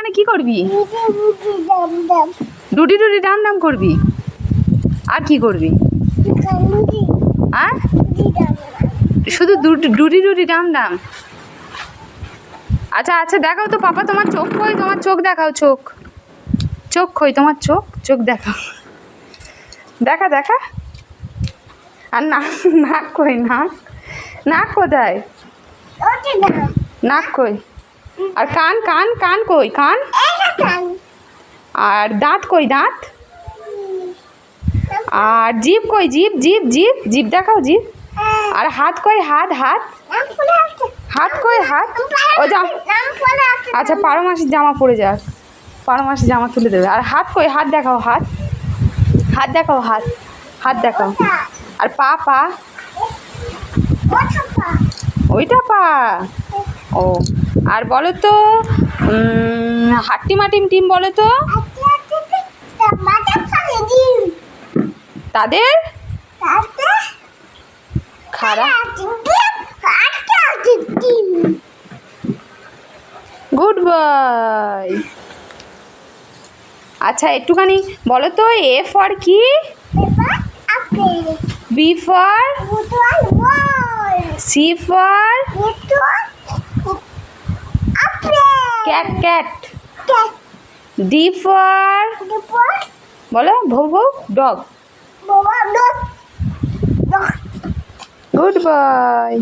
ওখানে কি করবি? ডুডি ডুডি ডাম ডাম করবি। আর কি করবি? আর শুধু ডুডি ডুডি ডাম ডাম। আচ্ছা আচ্ছা, দেখাও তো পাপা তোমার চোখ কই, তোমার চোখ দেখাও, চোখ চোখ কই তোমার, চোখ চোখ দেখাও, দেখা দেখা। আর নাক কই, নাক নাক কোথায়, নাক কই? আর কান কান কান কই, কান? আর দাঁত কই, দাঁত? আর জিভ কই, জিভ জিভ জিভ জিভ দেখাও, জিভ। আর হাত কই, হাত হাত হাত কই, হাত? ও যা, আচ্ছা পারো মাসির জামা পরে যাক, পারো মাসির জামা তুলে দেবে। আর হাত কই, হাত দেখাও, হাত হাত দেখাও, হাত হাত দেখাও। আর পা পা, ওইটা পা। ও আর বলো তো হাট্টিমা টিম টিম বলো তো তাদের খারাপ। Good boy. আচ্ছা একটুখানি বলো তো, এ ফর কি? B for? C for? Cat cat. D for? বলো ভৌ ভৌ, ডগ। Good boy.